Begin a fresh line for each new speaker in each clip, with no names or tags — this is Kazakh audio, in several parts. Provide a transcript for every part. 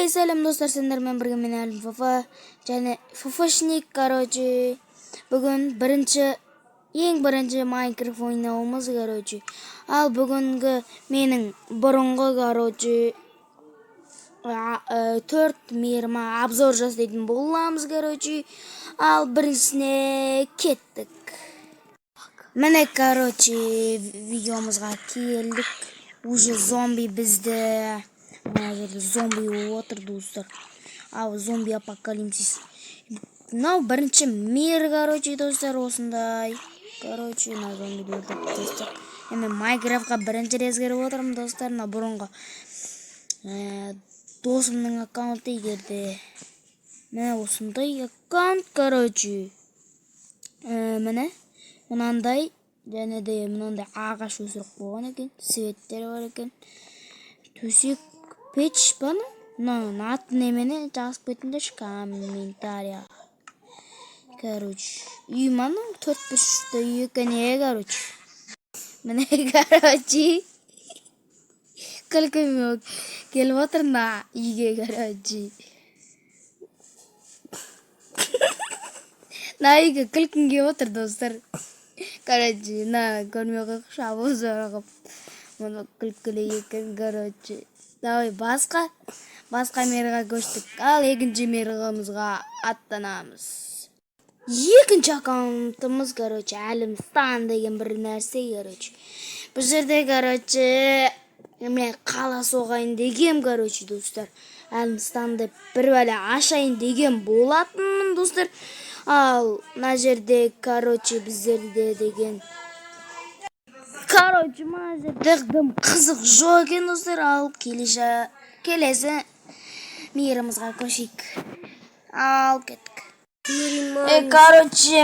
Сәлем достар, сендермен бірге мен Әлім Фафа және Фафашник, бүгін ең бірінші Майнкрафт ойнауымыз, ал бүгінгі менің бұрынғы, 4 мейірма обзор жасайтын боламыз, ал біріншісіне кеттік. Міне, видеомызға келдік. Уже зомби бізді зомби отыр, достар. Зомби апокалипсис. Мынау бірінші мир, достар, осындай. На зомби өлтіріп, достар. Мен Майнкрафтқа бірінші рет кіріп отырмын, достар. Бұрынғы досымның аккаунты егерде. Міне осындай аккаунт, Міне мынандай, және де мынандай ағаш өсіріп қойған екен, светтер бар екен. Төсек печ баны, мынаның атын немене жазып кетіңдерші комментария. Үй маның 4-3-ті үй екен, Міне, күлкім келіп отырна үйге, үйге күлкім келіп отыр, достар. Көрмей қойшы, абызорағып. Мұны күлкілі екен, Давай, басқа мерға көштік. Ал екінші мерғымызға аттанамыз. Екінші аккаунтымыз, Әлімстан деген бір нәрсе, Бұл жерде, мен қала соғайын деген, достар. Әлімстанды бір бәлі ашайын деген болатынмын, достар. Ал, мына жерде, біздерде деген. Мына жерде қызық жоқ екен, достар. Ал, келесі мейірімізға көшейік. Ал, кеттік.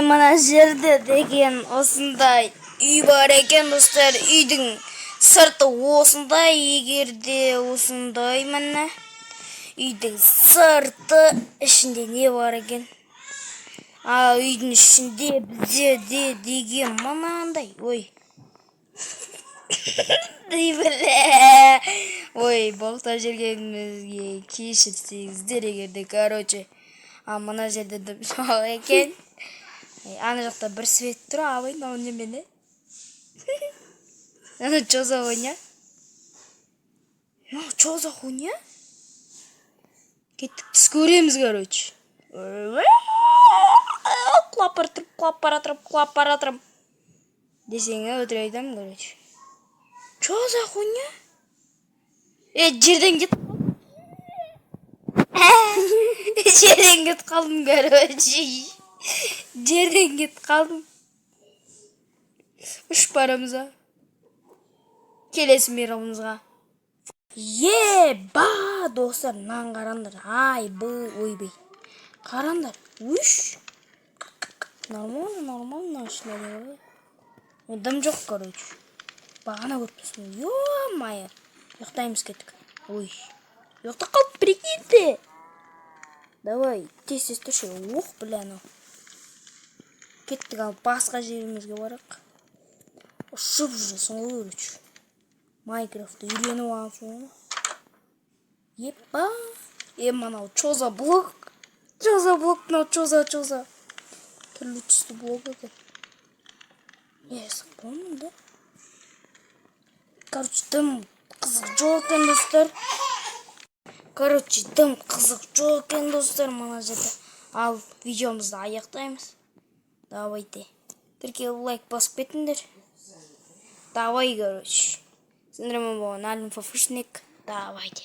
Мына жерде деген осындай үй бар екен, достар. Үйдің сырты осындай, егерде осындай, міне. Үйдің сырты ішінде не бар екен? Үйдің ішінде біздерде деген мынандай. Боқта жүргенімізге кешірсеңіздер егерде, мына жерде жоқ екен. Ана жақта бір свет тұр, мынау немене? Ана чоза хуйня? Чоза хуйня? Кеттік, түс көреміз, Құлап баратырым. Десеңе өтір айтам, Чоза хуйня? Жерден кет қалдым, Жерден кет қалдым. Үш барамыза. Келесі мерғымызға. Достар, нан қарандар. Ойбай. Қарандар. Үш. Нормально. Дым жоқ, Бағана көріппесін. Йо-майы. Ұйықтаймыз кеттік. Ұйықта қалып прикиньте. Давай, тез тұршы. Кеттік, ал басқа жерімізге барақ. Ұшып жүресің, Майнкрафтты үйрену алсын. Мынау чоза блок. Мынау чоза. Түрлі түсті блок екен. Помню, да? Дым қызық жоқ екен, достар. Мына жерде. Ал, видеомызды аяқтаймыз. Давайте. Тіркеліп лайк басып кетіңдер. Давай, Сендермен болған Әлім Фафашник. Давайте.